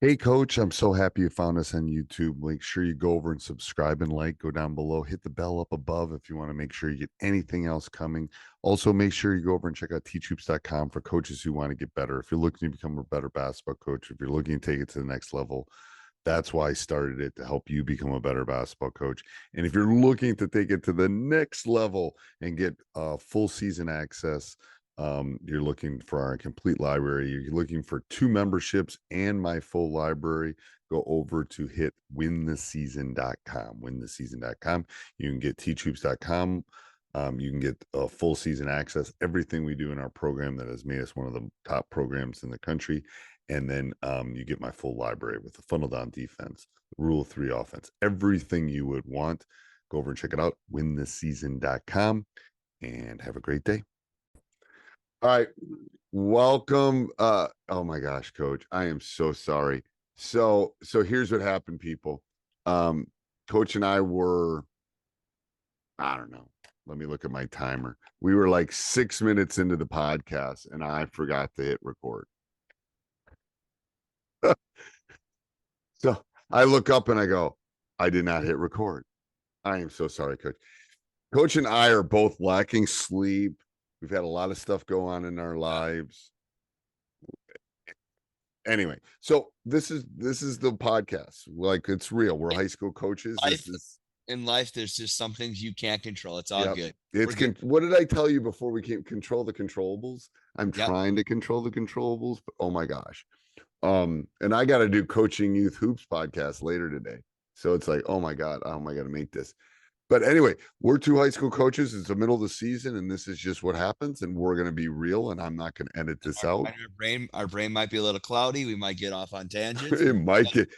Hey, Coach, I'm so happy you found us on YouTube. Make sure you go over and subscribe and like, go down below, hit the bell up above if you want to make sure you get anything else coming. Also, make sure you go over and check out teachhoops.com for coaches who want to get better. If you're looking to become a better basketball coach, if you're looking to take it to the next level, that's why I started it, to help you become a better basketball coach. And if you're looking to take it to the next level and get full season access, you're looking for our complete library, you're looking for 2 memberships and my full library, go over to hit wintheseason.com. You can get teachhoops.com. You can get full season access, everything we do in our program that has made us one of the top programs in the country. And then you get my full library with the funnel down defense, rule of 3 offense, everything you would want. Go over and check it out, wintheseason.com, and have a great day. All right. Welcome. Oh my gosh, Coach. I am so sorry. So here's what happened, people. Coach and I were, I don't know. Let me look at my timer. We were like 6 minutes into the podcast and I forgot to hit record. So I look up and I go, I did not hit record. I am so sorry, Coach. Coach and I are both lacking sleep. We've had a lot of stuff go on in our lives. Anyway, so this is the podcast. Like, it's real. We're high school coaches. Life, in life, there's just some things you can't control. It's all good. It's good. What did I tell you before we can't control the controllables? I'm trying to control the controllables, but oh my gosh. And I got to do Coaching Youth Hoops podcast later today. So it's like, oh my God, how am I going to make this? But anyway, we're 2 high school coaches. It's the middle of the season, and this is just what happens. And we're going to be real, and I'm not going to edit this out. Our brain might be a little cloudy. We might get off on tangents. It might get.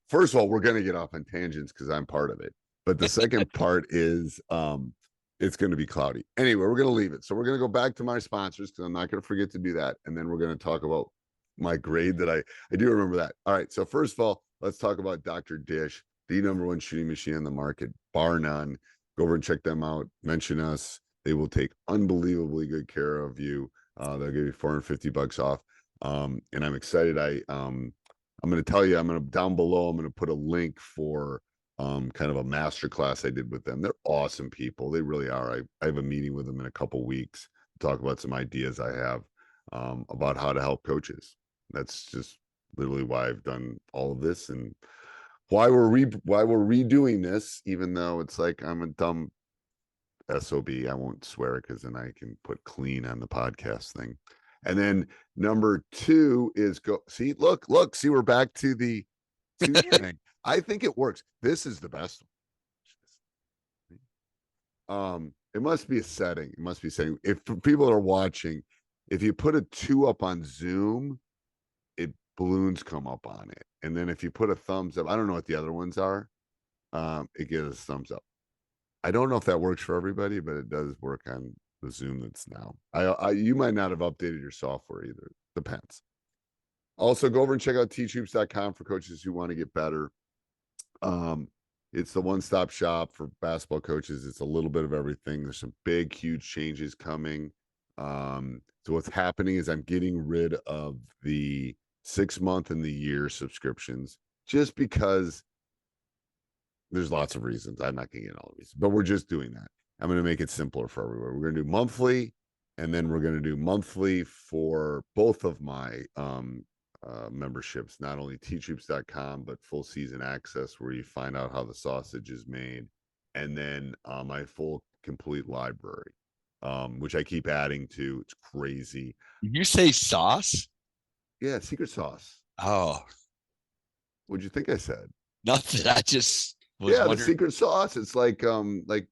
First of all, we're going to get off on tangents because I'm part of it. But the second part is it's going to be cloudy. Anyway, we're going to leave it. So we're going to go back to my sponsors because I'm not going to forget to do that. And then we're going to talk about my grade that I do remember that. All right. So first of all, let's talk about Dr. Dish, the #1 shooting machine on the market, bar none. Go over and check them out. Mention us. They will take unbelievably good care of you. They'll give you $450 off. And I'm excited. I'm going to tell you, down below, I'm going to put a link for kind of a master class I did with them. They're awesome people. They really are. I have a meeting with them in a couple weeks to talk about some ideas I have about how to help coaches. That's just literally why I've done all of this and why we're redoing this, even though it's like I'm a dumb SOB. I won't swear it because then I can put clean on the podcast thing. And then number 2 is go see, look, see, we're back to the thing. I think it works. This is the best one. It must be a setting. It must be setting. If for people that are watching, if you put a 2 up on Zoom, balloons come up on it. And then if you put a thumbs up, I don't know what the other ones are. It gives a thumbs up. I don't know if that works for everybody, but it does work on the Zoom that's now. You might not have updated your software either. Depends. Also, go over and check out teachhoops.com for coaches who want to get better. It's the one-stop shop for basketball coaches. It's a little bit of everything. There's some big, huge changes coming. So what's happening is I'm getting rid of the 6-month and the year subscriptions just because there's lots of reasons. I'm not going to get all of these, but we're just doing that. I'm going to make it simpler for everyone. We're going to do monthly, and then we're going to do monthly for both of my memberships, not only teachhoops.com, but full season access where you find out how the sausage is made, and then my full complete library, which I keep adding to. It's crazy. Did you say sauce? Yeah, secret sauce. Oh. What'd you think I said? Nothing. I just was wondering. The secret sauce. It's like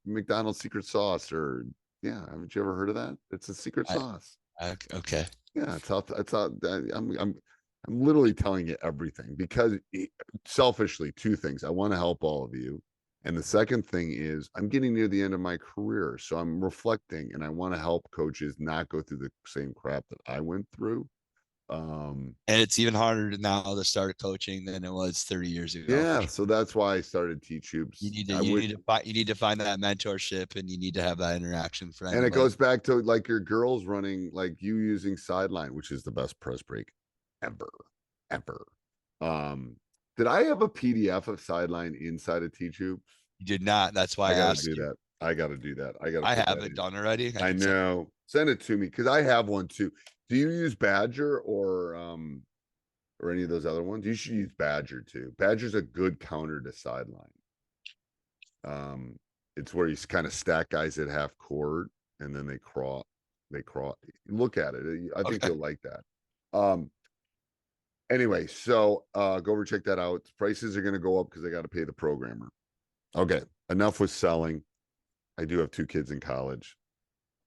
McDonald's secret sauce, or haven't you ever heard of that? It's a secret sauce. Okay. Yeah, I'm literally telling you everything because selfishly, 2 things. I want to help all of you. And the second thing is I'm getting near the end of my career. So I'm reflecting and I want to help coaches not go through the same crap that I went through. And it's even harder now to start coaching than it was 30 years ago. Yeah, so that's why I started Teachhoops. You need to find that mentorship, and you need to have that interaction. And it goes back to like your girls running, like you using sideline, which is the best press break ever. Did I have a PDF of sideline inside of Teachhoops? You did not. That's why I I got to asked do you. that. I got to do that. I got to I put have that it in. done already. I I can send. know. Send it to me because I have one too. Do you use Badger or any of those other ones? You should use Badger too. Badger's a good counter to sideline. Um, it's where you kind of stack guys at half court and then they crawl. They crawl. Look at it. I think Okay. you'll like that. Um, anyway, so go over check that out. Prices are going to go up because they got to pay the programmer. Okay, enough with selling. I do have 2 kids in college.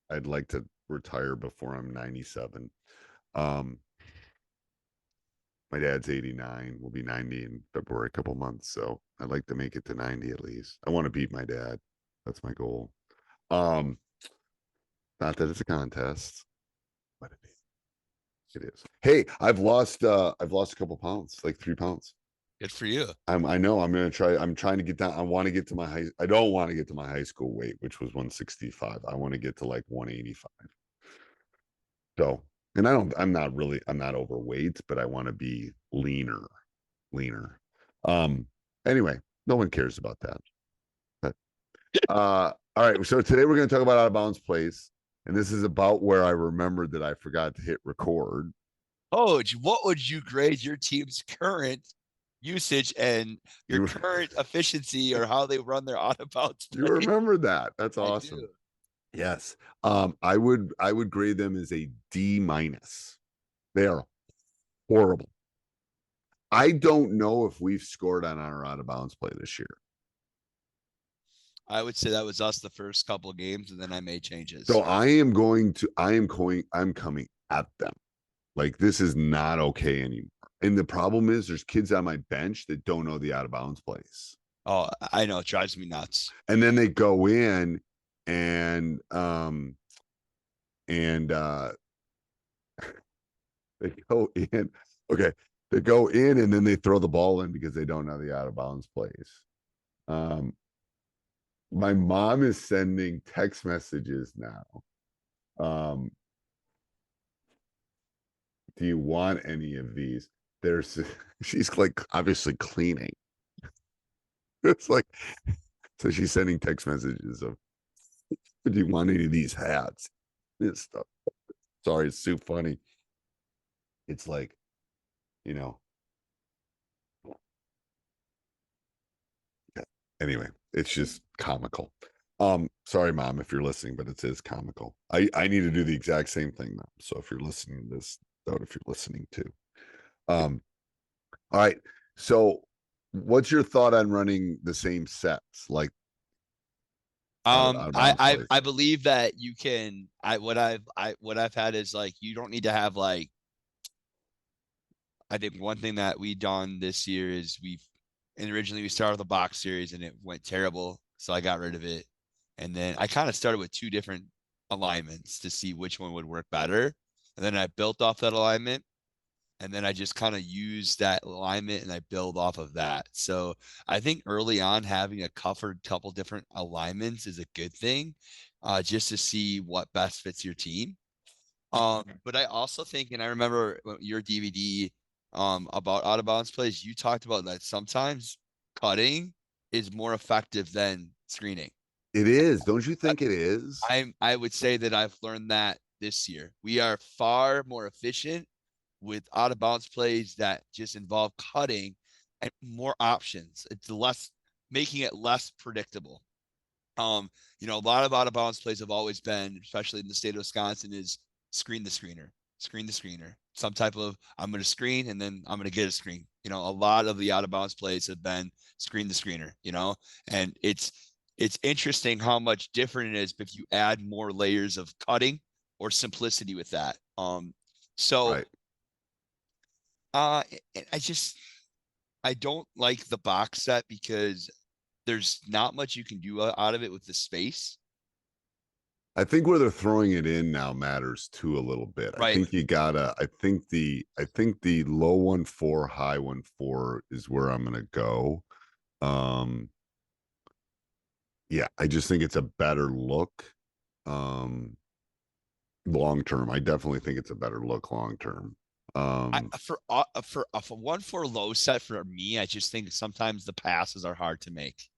I'd like to retire before I'm 97. Um, my dad's 89. We'll be 90 in February, a couple months. So I'd like to make it to 90 at least. I want to beat my dad. That's my goal. Um, not that it's a contest, but it is. It is. Hey, I've lost a couple pounds, like 3 pounds. Good for you. I know I'm gonna try. I'm trying to get down. I want to get to my I don't want to get to my high school weight, which was 165. I want to get to like 185. So, and I'm not overweight, but I want to be leaner. Anyway, no one cares about that. But, all right. So today we're going to talk about out of bounds plays. And this is about where I remembered that I forgot to hit record. Oh, what would you grade your team's current usage and your You, current efficiency or how they run their out of bounds you play? remember that. That's I awesome. do. Yes. I would grade them as a D minus. They are horrible. I don't know if we've scored on our out of bounds play this year. I would say that was us the first couple of games, and then I made changes. So I'm coming at them. Like this is not okay anymore. And the problem is there's kids on my bench that don't know the out of bounds plays. Oh, I know. It drives me nuts. And then they go in and and they go in. Okay. They go in and then they throw the ball in because they don't know the out of bounds plays. My mom is sending text messages now. Do you want any of these? There's she's like obviously cleaning. It's like so she's sending text messages of do you want any of these hats? This stuff. Sorry, it's too funny. It's like, you know. Anyway, it's just comical. Sorry, mom, if you're listening, but it is comical. I need to do the exact same thing, mom. So if you're listening to this, doubt if you're listening too. All right. So what's your thought on running the same sets? Like out of bounds plays? I believe that you can. What I've had is like you don't need to have like. I think one thing that we done this year is and originally we started with a box series and it went terrible, so I got rid of it. And then I kind of started with 2 different alignments to see which one would work better, and then I built off that alignment, and then I just kind of use that alignment and I build off of that. So I think early on having a covered couple different alignments is a good thing, just to see what best fits your team. But I also think, and I remember your DVD about out of bounds plays, you talked about that sometimes cutting is more effective than screening. It is. Don't you think it is? I would say that I've learned that this year. We are far more efficient with out of bounds plays that just involve cutting and more options. It's less making it less predictable. A lot of out of bounds plays have always been, especially in the state of Wisconsin, is screen the screener. Some type of I'm going to screen and then I'm going to get a screen. A lot of the out of bounds plays have been screen the screener. And it's interesting how much different it is if you add more layers of cutting or simplicity with that. So Right. I don't like the box set because there's not much you can do out of it with the space. I think where they're throwing it in now matters too a little bit. Right. I think the low 1-4, high 1-4 is where I'm gonna go. Yeah, I just think it's a better look. Long term. I definitely think it's a better look long term. For a 1-4 low set for me, I just think sometimes the passes are hard to make.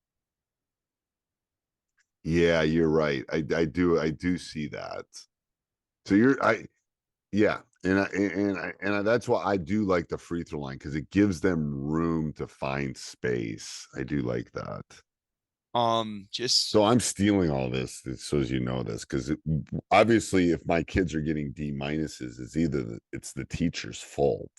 Yeah, you're right. I do see that. So yeah, and that's why I do like the free throw line because it gives them room to find space. I do like that. Just So I'm stealing all this so as you know this because obviously if my kids are getting D minuses, it's either it's the teacher's fault.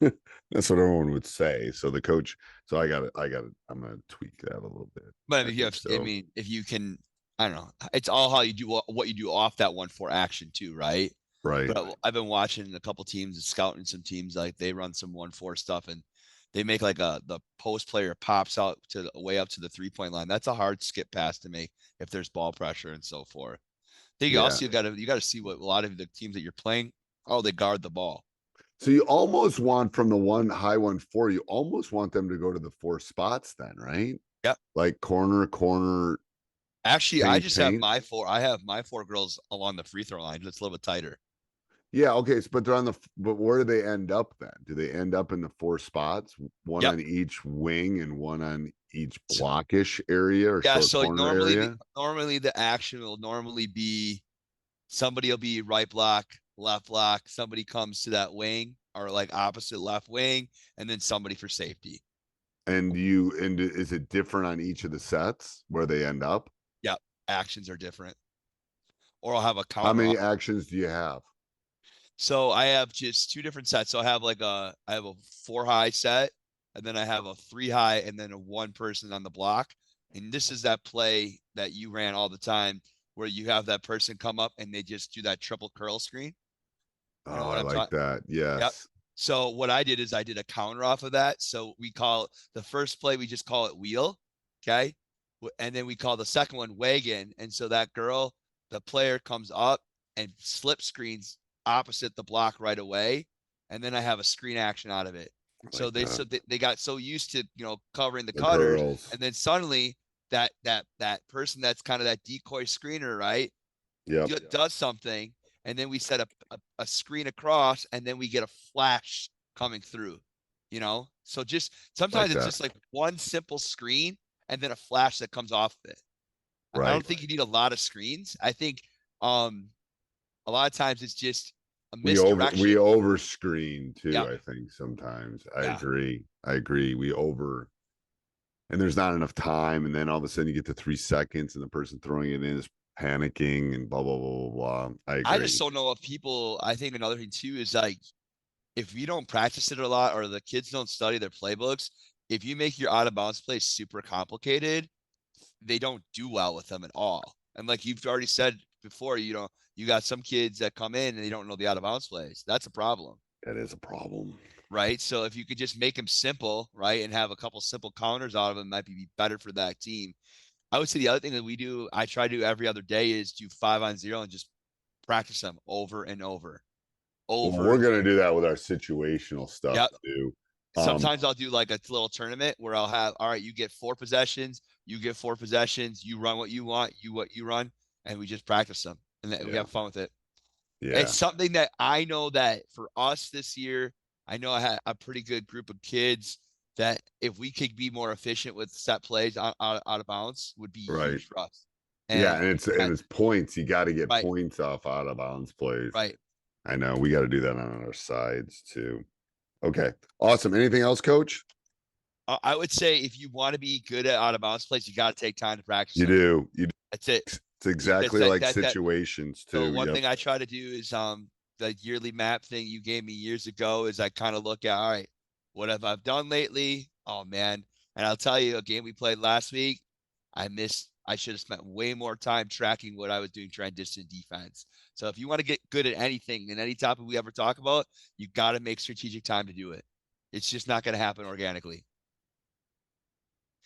That's what everyone would say. So the coach, so I'm gonna tweak that a little bit. but I if you think have, I so. mean, if you can, I don't know. It's all how you do what you do off that 1-4 action too, right? Right. But I've been watching a couple teams and scouting some teams like they run some 1-4 stuff and they make like the post player pops out to the way up to the 3-point line. That's a hard skip pass to make if there's ball pressure and so forth. Then you Yeah. also got to see what a lot of the teams that you're playing, oh, they guard the ball. So you almost want from the one high 1-4, you almost want them to go to the four spots then, right? Yep. Like corner, Actually, I paint, just have paint. my four. I have my four girls along the free throw line. It's a little bit tighter. Yeah, okay. But they're on but where do they end up then? Do they end up in the four spots? One Yep. on each wing and one on each blockish area or Yeah. short So corner area? normally the action will normally be somebody will be right block, left block. Somebody comes to that wing or like opposite left wing, and then somebody for safety. And is it different on each of the sets where they end up? Yep. Actions are different. Or I'll have a How counter many off. actions do you have? So I have just two different sets. So I have a 4 high set, and then I have a 3 high, and then a one person on the block. And this is that play that you ran all the time, where you have that person come up and they just do that triple curl screen. You know Oh, what I I'm like talking? that. Yep. Yes. So what I did is I did a counter off of that. So we call the first play we just call it wheel, okay, and then we call the second one wagon. And so that girl, the player comes up and slip screens opposite the block right away, and then I have a screen action out of it. I like that. So they got so used to covering the The cutters, girls. and then suddenly that person that's kind of that decoy screener, right, Yep. does something, and then we set a screen across, and then we get a flash coming through. So just sometimes Like it's that. just like one simple screen and then a flash that comes off of it. I Right. don't think you need a lot of screens. I think a lot of times it's just a We misdirection. over screen too, Yeah, I think sometimes. I yeah. agree. I agree. We over and there's not enough time, and then all of a sudden you get to 3 seconds and the person throwing it in is panicking and blah blah blah blah blah. I I just agree. don't know if people. I think another thing too is like if you don't practice it a lot or the kids don't study their playbooks, if you make your out of bounds plays super complicated, they don't do well with them at all. And like you've already said before, you got some kids that come in and they don't know the out of bounds plays. That's a problem, That is a problem. right? So if you could just make them simple, right, and have a couple simple counters out of them, might be better for that team. I would say the other thing that we do, I try to do every other day, is do 5-on-0 and just practice them over and over, Well, we're over. gonna do that with our situational stuff Yep. too. Um, Sometimes I'll do like a little tournament where I'll have, all right, you get 4 possessions, you get 4 possessions, you run what you want, what you run, and we just practice them and then we yeah, have fun with it. It's yeah, something that I know that for us this year, I know I had a pretty good group of kids that if we could be more efficient with set plays out of bounds would be right. huge for us. Yeah, And and it's points. You got to get right, points off out of bounds plays. right. I know we got to do that on our sides too. Okay, awesome. Anything else, Coach? I would say if you want to be good at out of bounds plays, you got to take time to practice You them. do. You do. That's it. It's exactly like situations So too. one Yep. thing I try to do is the yearly map thing you gave me years ago is I kind of look at, all right, what have I done lately? Oh man. And I'll tell you, a game we played last week, I should have spent way more time tracking what I was doing transition defense. So if you want to get good at anything in any topic we ever talk about, you got to make strategic time to do it. It's just not going to happen organically.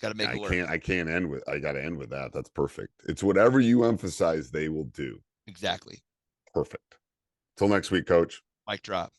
Got to make it work. I can't end with. I got to end with that. That's perfect. It's whatever you emphasize, they will do. Exactly. Perfect. Till next week, Coach. Mic drop.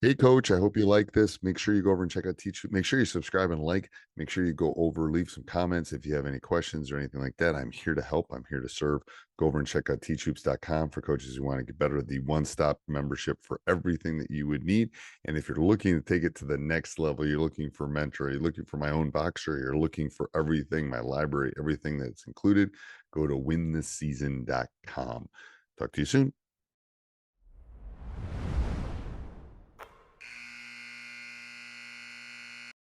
Hey, coach, I hope you like this. Make sure you go over and check out Teach. Make sure you subscribe and like. Make sure you go over, leave some comments if you have any questions or anything like that. I'm here to help. I'm here to serve. Go over and check out teachhoops.com for coaches who want to get better. The one-stop membership for everything that you would need. And if you're looking to take it to the next level, you're looking for a mentor, you're looking for my own boxer, you're looking for everything, my library, everything that's included, go to wintheseason.com. Talk to you soon.